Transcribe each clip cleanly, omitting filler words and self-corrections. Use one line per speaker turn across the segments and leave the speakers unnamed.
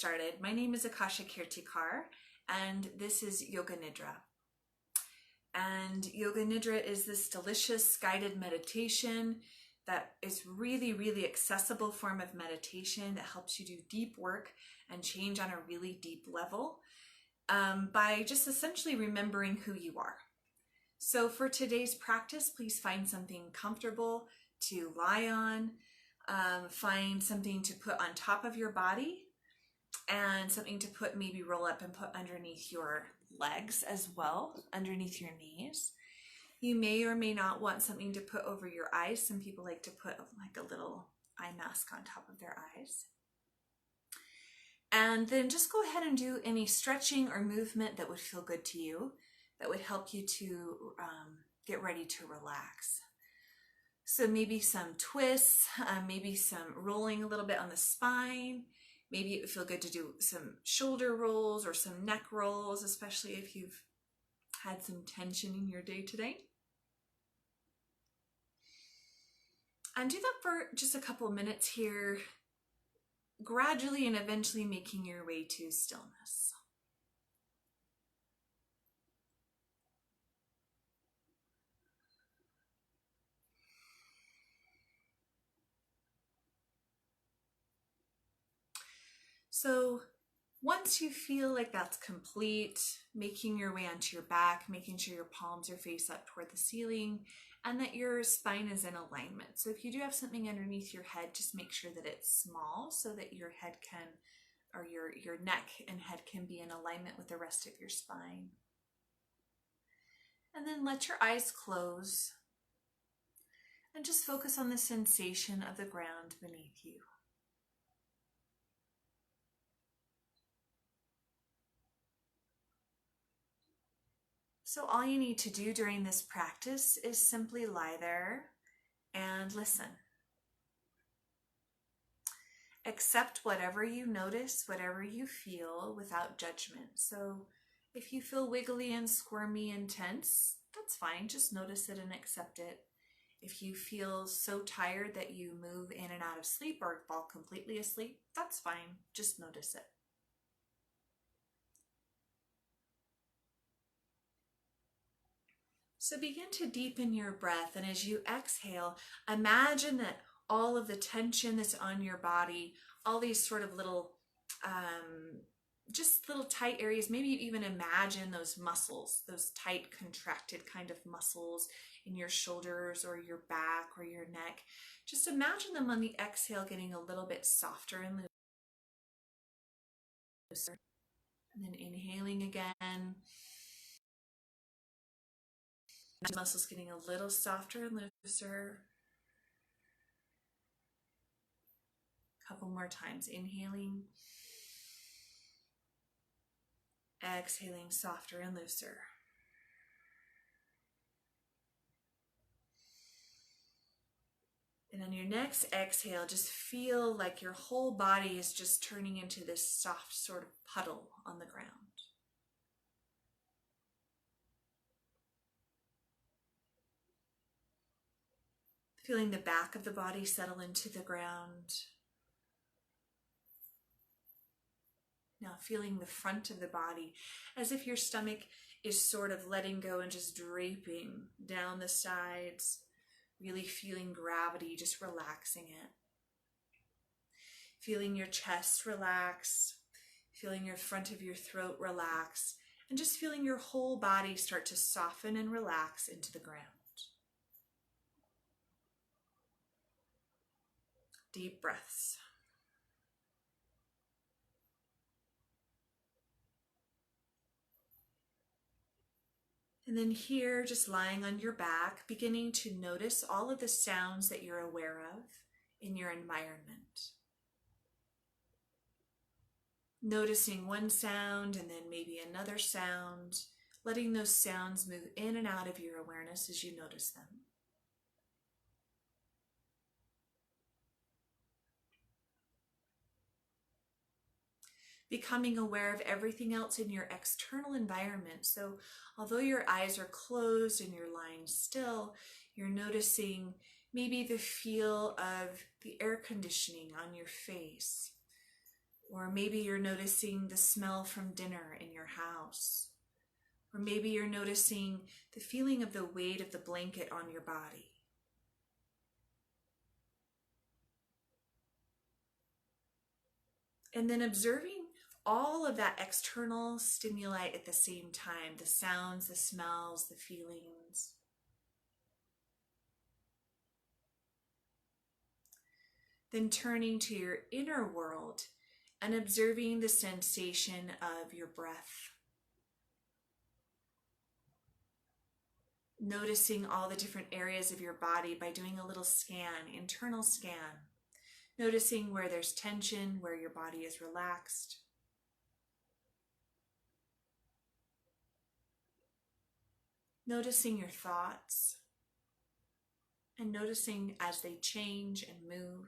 started. My name is Akasha Kirti, and this is Yoga Nidra. And Yoga Nidra is this delicious guided meditation that is really accessible form of meditation that helps you do deep work and change on a really deep level by just essentially remembering who you are. So for today's practice, please find something comfortable to lie on, find something to put on top of your body, and something to put, maybe roll up and put underneath your legs as well, underneath your knees. You may or may not want something to put over your eyes. Some people like to put like a little eye mask on top of their eyes. And then just go ahead and do any stretching or movement that would feel good to you, that would help you to get ready to relax. So maybe some twists, maybe some rolling a little bit on the spine. Maybe it would feel good to do some shoulder rolls or some neck rolls, especially if you've had some tension in your day today. And do that for just a couple minutes here, gradually and eventually making your way to stillness. So once you feel like that's complete, making your way onto your back, making sure your palms are face up toward the ceiling and that your spine is in alignment. So if you do have something underneath your head, just make sure that it's small so that your head can, or your neck and head can be in alignment with the rest of your spine. And then let your eyes close and just focus on the sensation of the ground beneath you. So all you need to do during this practice is simply lie there and listen. Accept whatever you notice, whatever you feel without judgment. So if you feel wiggly and squirmy and tense, that's fine. Just notice it and accept it. If you feel so tired that you move in and out of sleep or fall completely asleep, that's fine. Just notice it. So begin to deepen your breath, and as you exhale, imagine that all of the tension that's on your body, all these sort of little, just little tight areas, maybe you even imagine those muscles, those tight contracted kind of muscles in your shoulders or your back or your neck. Just imagine them on the exhale getting a little bit softer and looser. And then inhaling again. Muscles getting a little softer and looser. A couple more times. Inhaling. Exhaling, softer and looser. And on your next exhale, just feel like your whole body is just turning into this soft sort of puddle on the ground. Feeling the back of the body settle into the ground. Now feeling the front of the body as if your stomach is sort of letting go and just draping down the sides, really feeling gravity, just relaxing it. Feeling your chest relax, feeling your front of your throat relax, and just feeling your whole body start to soften and relax into the ground. Deep breaths. And then here, just lying on your back, beginning to notice all of the sounds that you're aware of in your environment. Noticing one sound and then maybe another sound, letting those sounds move in and out of your awareness as you notice them. Becoming aware of everything else in your external environment. So although your eyes are closed and you're lying still, you're noticing maybe the feel of the air conditioning on your face, Or maybe you're noticing the smell from dinner in your house. Or maybe you're noticing the feeling of the weight of the blanket on your body. And then observing all of that external stimuli at the same time, the sounds, the smells, the feelings. Then turning to your inner world and observing the sensation of your breath. Noticing all the different areas of your body by doing a little scan, internal scan. Noticing where there's tension, where your body is relaxed. Noticing your thoughts and noticing as they change and move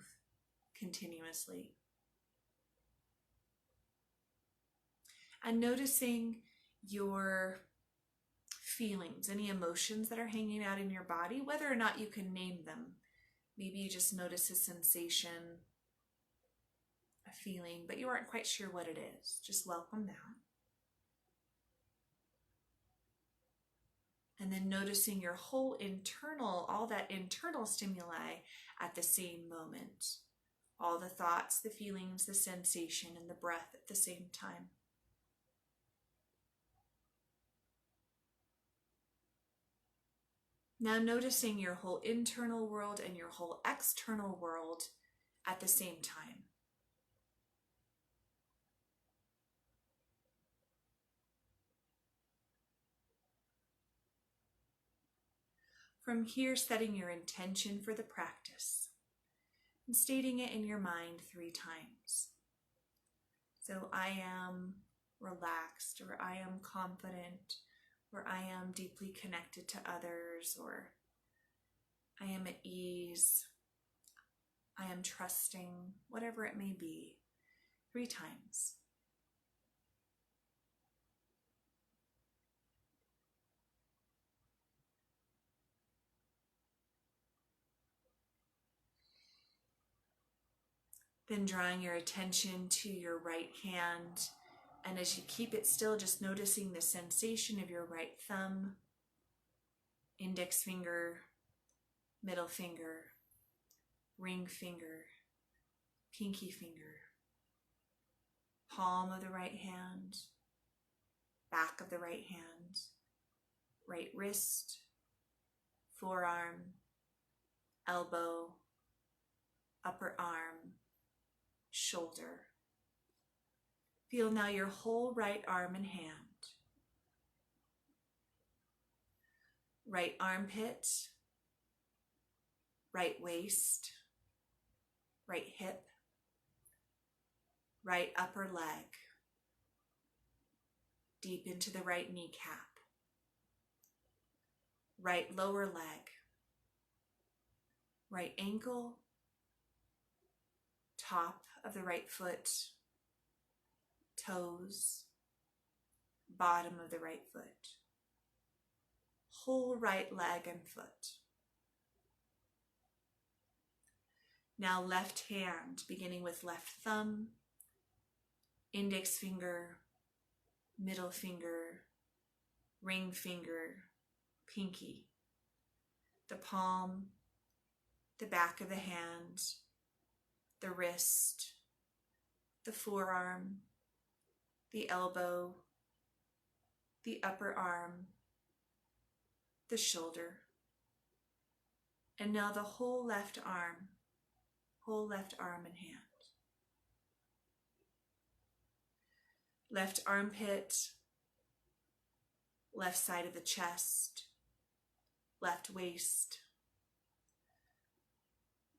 continuously. And noticing your feelings, any emotions that are hanging out in your body, whether or not you can name them. Maybe you just notice a sensation, a feeling, but you aren't quite sure what it is. Just welcome that. And then noticing your whole internal, all that internal stimuli at the same moment. All the thoughts, the feelings, the sensation, and the breath at the same time. Now noticing your whole internal world and your whole external world at the same time. From here, setting your intention for the practice and stating it in your mind 3 times. So I am relaxed, or I am confident, or I am deeply connected to others, or I am at ease, I am trusting, whatever it may be, 3 times. Then drawing your attention to your right hand, and as you keep it still, just noticing the sensation of your right thumb, index finger, middle finger, ring finger, pinky finger, palm of the right hand, back of the right hand, right wrist, forearm, elbow, upper arm, shoulder. Feel now your whole right arm and hand. Right armpit, right waist, right hip, right upper leg, deep into the right kneecap, right lower leg, right ankle, top of the right foot, toes, bottom of the right foot, whole right leg and foot. Now left hand, beginning with left thumb, index finger, middle finger, ring finger, pinky, the palm, the back of the hand, the wrist, the forearm, the elbow, the upper arm, the shoulder, and now the whole left arm and hand. Left armpit, left side of the chest, left waist,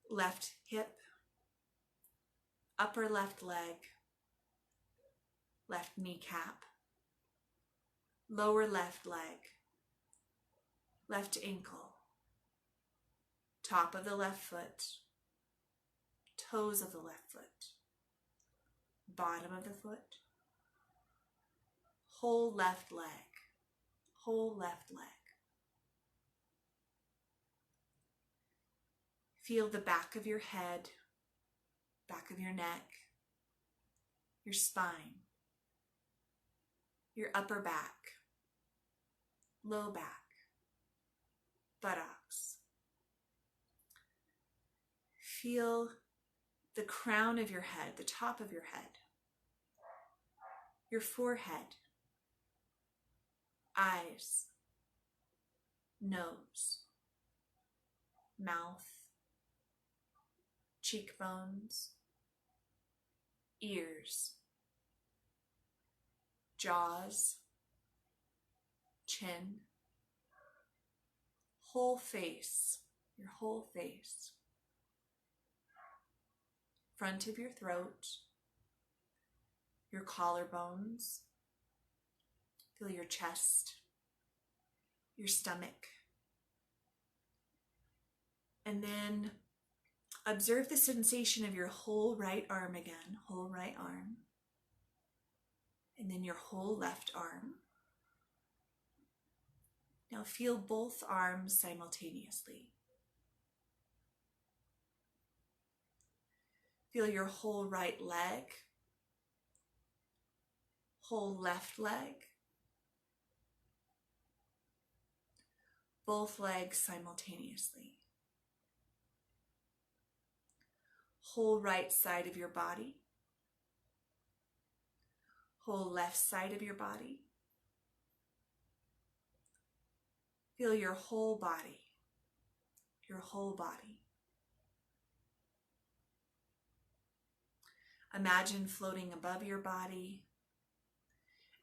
left hip, upper left leg, left kneecap, lower left leg, left ankle, top of the left foot, toes of the left foot, bottom of the foot, whole left leg, whole left leg. Feel the back of your head, back of your neck, your spine, your upper back, low back, buttocks. Feel the crown of your head, the top of your head, your forehead, eyes, nose, mouth, cheekbones, ears, jaws, chin, whole face, your whole face, front of your throat, your collarbones, feel your chest, your stomach, and then observe the sensation of your whole right arm again, whole right arm, and then your whole left arm. Now feel both arms simultaneously. Feel your whole right leg, whole left leg, both legs simultaneously. Whole right side of your body, whole left side of your body. Feel your whole body, your whole body. Imagine floating above your body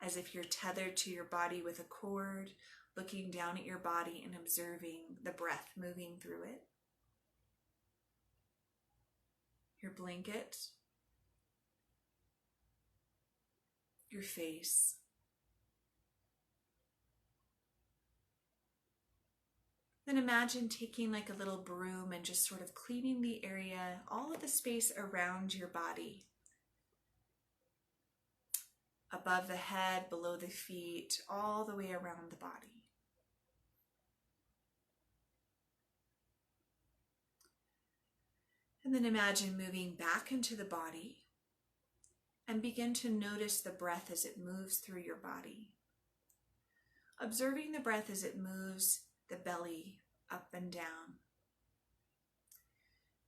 as if you're tethered to your body with a cord, looking down at your body and observing the breath moving through it. Your blanket, your face, then imagine taking like a little broom and just sort of cleaning the area, all of the space around your body. Above the head, below the feet, all the way around the body. And then imagine moving back into the body and begin to notice the breath as it moves through your body. Observing the breath as it moves the belly up and down.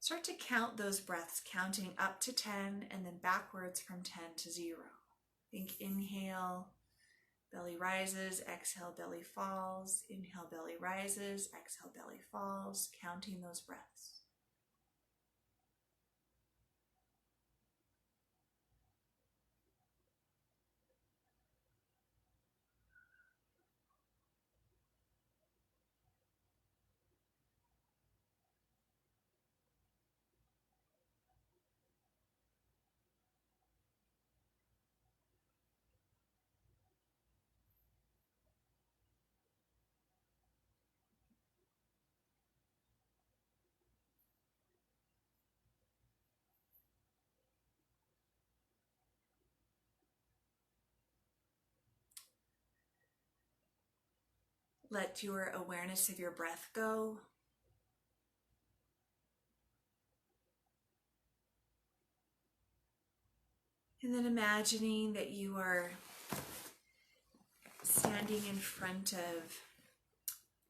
Start to count those breaths, counting up to 10 and then backwards from 10 to 0. Think inhale, belly rises, exhale, belly falls, inhale, belly rises, exhale, belly falls, counting those breaths. Let your awareness of your breath go. And then imagining that you are standing in front of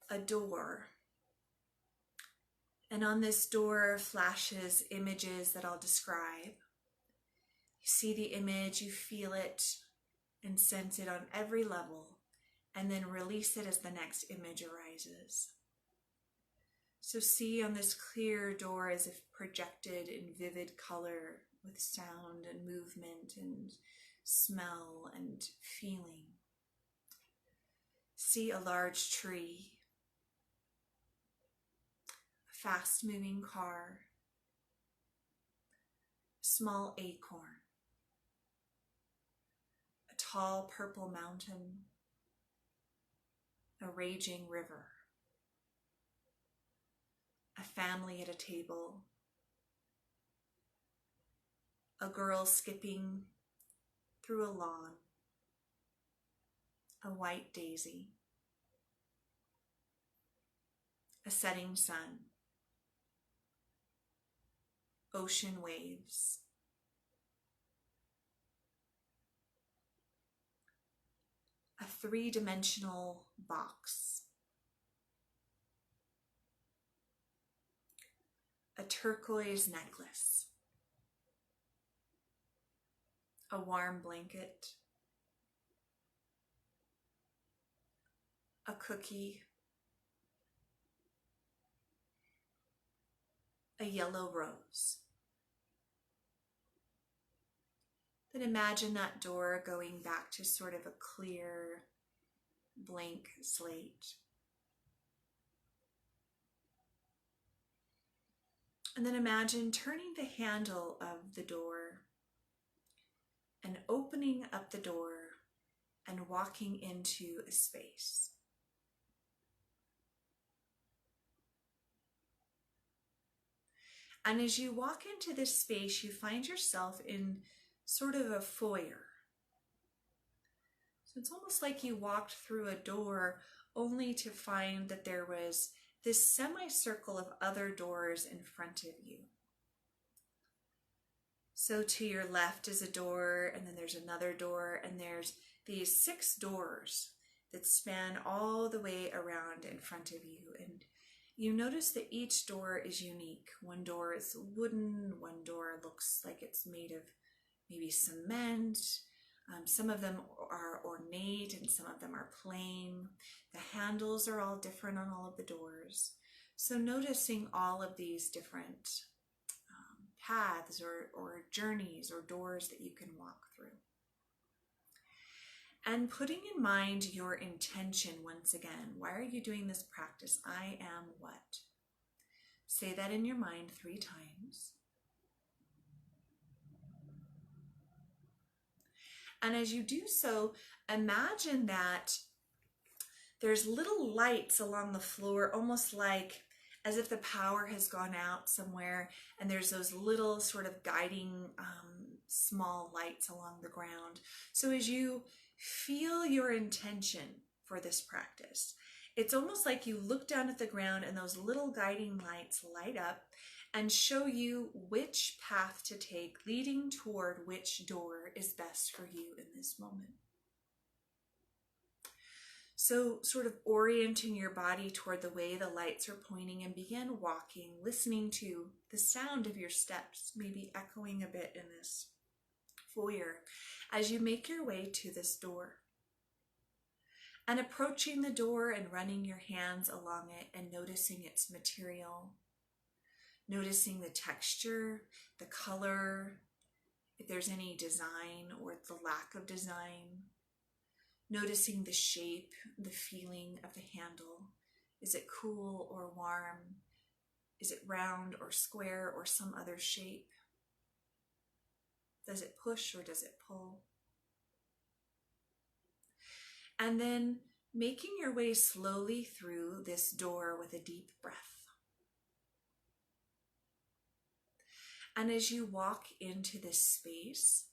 a door. And on this door flashes images that I'll describe. You see the image, you feel it and sense it on every level, and then release it as the next image arises. So see on this clear door as if projected in vivid color with sound and movement and smell and feeling. See a large tree, a fast-moving car, a small acorn, a tall purple mountain, a raging river, a family at a table, a girl skipping through a lawn, a white daisy, a setting sun, ocean waves, three-dimensional box. A turquoise necklace. A warm blanket. A cookie. A yellow rose. Then imagine that door going back to sort of a clear, blank slate. And then imagine turning the handle of the door and opening up the door and walking into a space. And as you walk into this space, you find yourself in sort of a foyer. So it's almost like you walked through a door only to find that there was this semicircle of other doors in front of you. So to your left is a door, and then there's another door, and there's these 6 doors that span all the way around in front of you. And you notice that each door is unique. One door is wooden, one door looks like it's made of maybe cement. Some of them are ornate and some of them are plain. The handles are all different on all of the doors. So noticing all of these different paths or journeys or doors that you can walk through. And putting in mind your intention once again. Why are you doing this practice? I am what? Say that in your mind 3 times. And as you do so, imagine that there's little lights along the floor, almost like as if the power has gone out somewhere, and there's those little sort of guiding small lights along the ground. So as you feel your intention for this practice, it's almost like you look down at the ground and those little guiding lights light up and show you which path to take, leading toward which door is best for you in this moment. So sort of orienting your body toward the way the lights are pointing, and begin walking, listening to the sound of your steps, maybe echoing a bit in this foyer as you make your way to this door. And approaching the door and running your hands along it and noticing its material. Noticing the texture, the color, if there's any design or the lack of design. Noticing the shape, the feeling of the handle. Is it cool or warm? Is it round or square or some other shape? Does it push or does it pull? And then making your way slowly through this door with a deep breath. And as you walk into this space,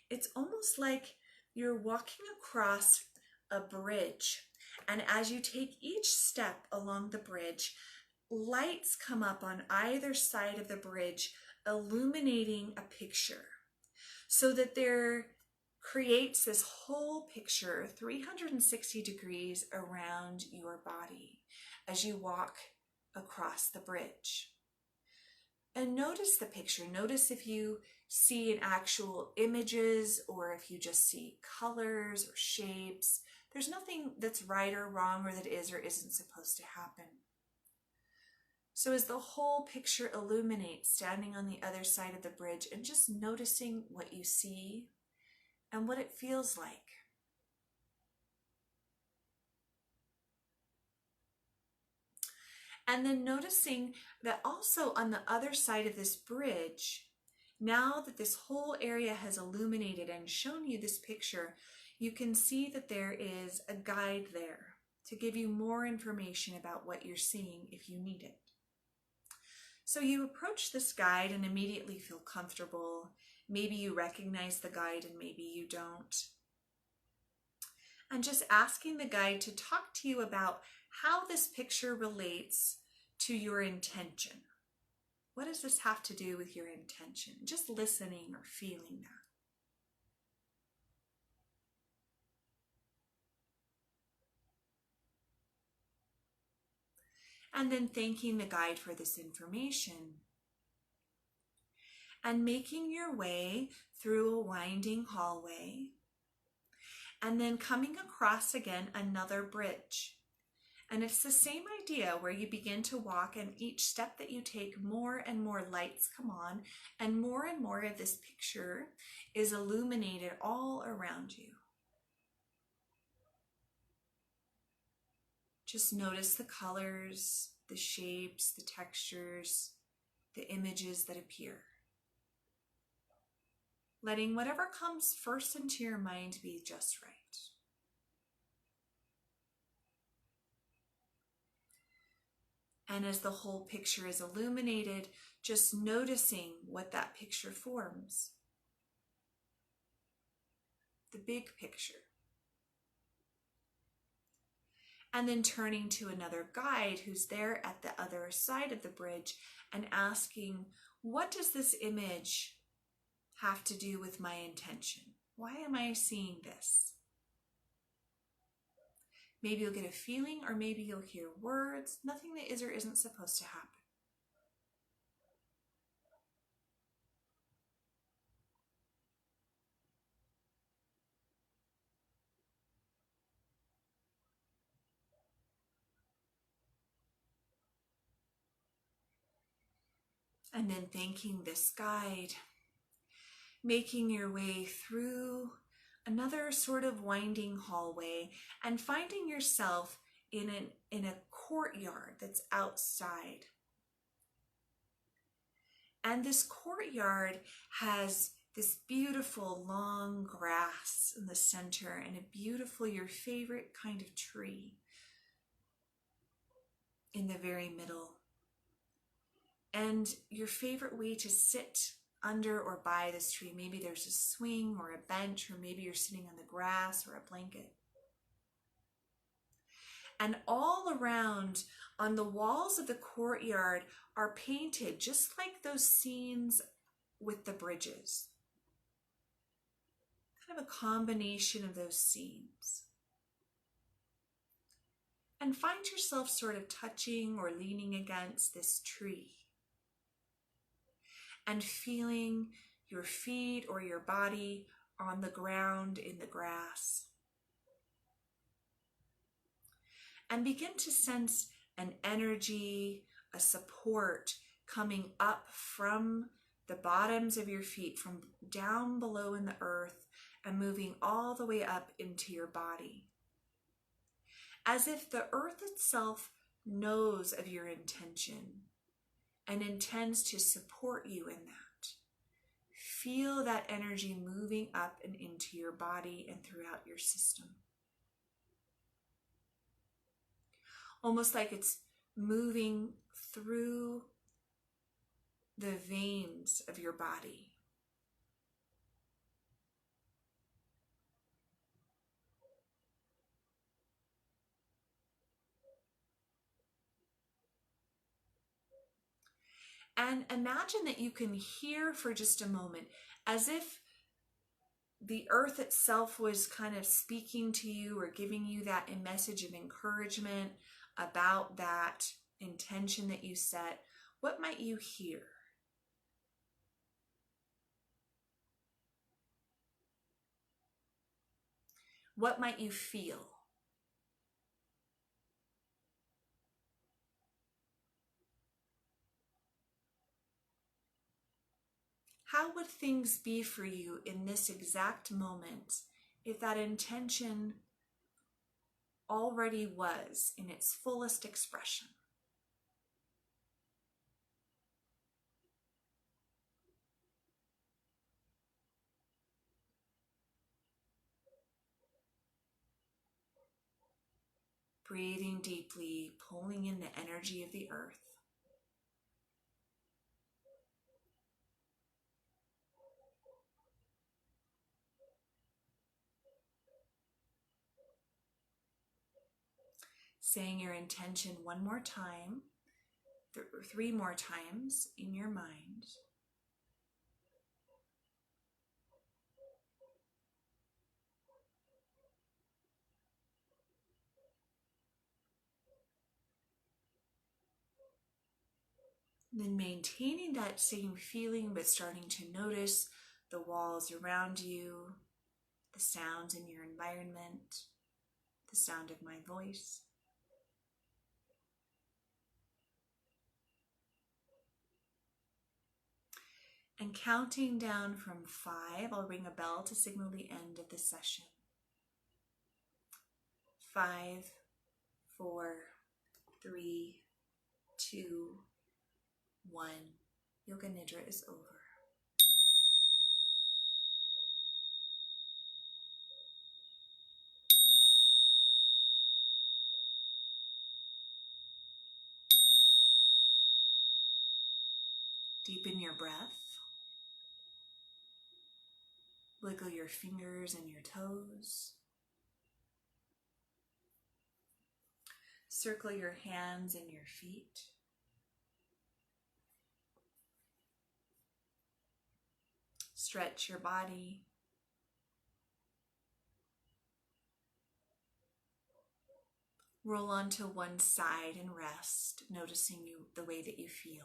it's almost like you're walking across a bridge. And as you take each step along the bridge, lights come up on either side of the bridge, illuminating a picture. So that there creates this whole picture 360 degrees around your body as you walk across the bridge. And notice the picture. Notice if you see in actual images or if you just see colors or shapes. There's nothing that's right or wrong or that is or isn't supposed to happen. So as the whole picture illuminates, standing on the other side of the bridge and just noticing what you see and what it feels like. And then noticing that also on the other side of this bridge, now that this whole area has illuminated and shown you this picture, you can see that there is a guide there to give you more information about what you're seeing if you need it. So you approach this guide and immediately feel comfortable. Maybe you recognize the guide and maybe you don't. And just asking the guide to talk to you about how this picture relates to your intention. What does this have to do with your intention? Just listening or feeling that. and then thanking the guide for this information. And making your way through a winding hallway, and then coming across again another bridge. And it's the same idea where you begin to walk, and each step that you take, more and more lights come on, and more of this picture is illuminated all around you. Just notice the colors, the shapes, the textures, the images that appear. Letting whatever comes first into your mind be just right. And as the whole picture is illuminated, just noticing what that picture forms. The big picture. And then turning to another guide who's there at the other side of the bridge and asking, what does this image have to do with my intention? Why am I seeing this? Maybe you'll get a feeling, or maybe you'll hear words, nothing that is or isn't supposed to happen. And then thanking this guide, making your way through another sort of winding hallway and finding yourself in a courtyard that's outside. And this courtyard has this beautiful long grass in the center and a beautiful, your favorite kind of tree in the very middle. And your favorite way to sit under or by this tree, maybe there's a swing or a bench, or maybe you're sitting on the grass or a blanket. And all around on the walls of the courtyard are painted just like those scenes with the bridges. Kind of a combination of those scenes. And find yourself sort of touching or leaning against this tree and feeling your feet or your body on the ground in the grass. And begin to sense an energy, a support coming up from the bottoms of your feet, from down below in the earth, and moving all the way up into your body. As if the earth itself knows of your intention and intends to support you in that. Feel that energy moving up and into your body and throughout your system. Almost like it's moving through the veins of your body. And imagine that you can hear for just a moment, as if the earth itself was kind of speaking to you or giving you that message of encouragement about that intention that you set. What might you hear? What might you feel? How would things be for you in this exact moment if that intention already was in its fullest expression? Breathing deeply, pulling in the energy of the earth. Saying your intention one more time, three more times in your mind. Then maintaining that same feeling, but starting to notice the walls around you, the sounds in your environment, the sound of my voice. And counting down from 5, I'll ring a bell to signal the end of the session. 5, 4, 3, 2, 1. Yoga Nidra is over. Deepen your breath. Wiggle your fingers and your toes. Circle your hands and your feet. Stretch your body. Roll onto one side and rest, noticing the way that you feel.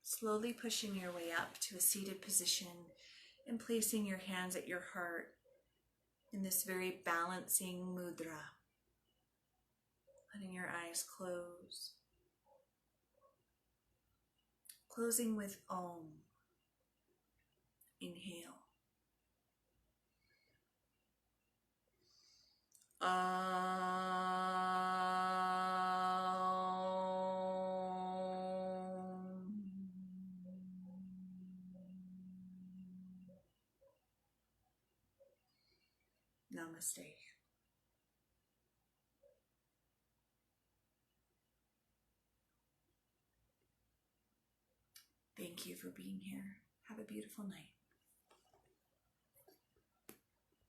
Slowly pushing your way up to a seated position and placing your hands at your heart in this very balancing mudra. Letting your eyes close. Closing with Om. Inhale. Namaste. Thank you for being here. Have a beautiful night.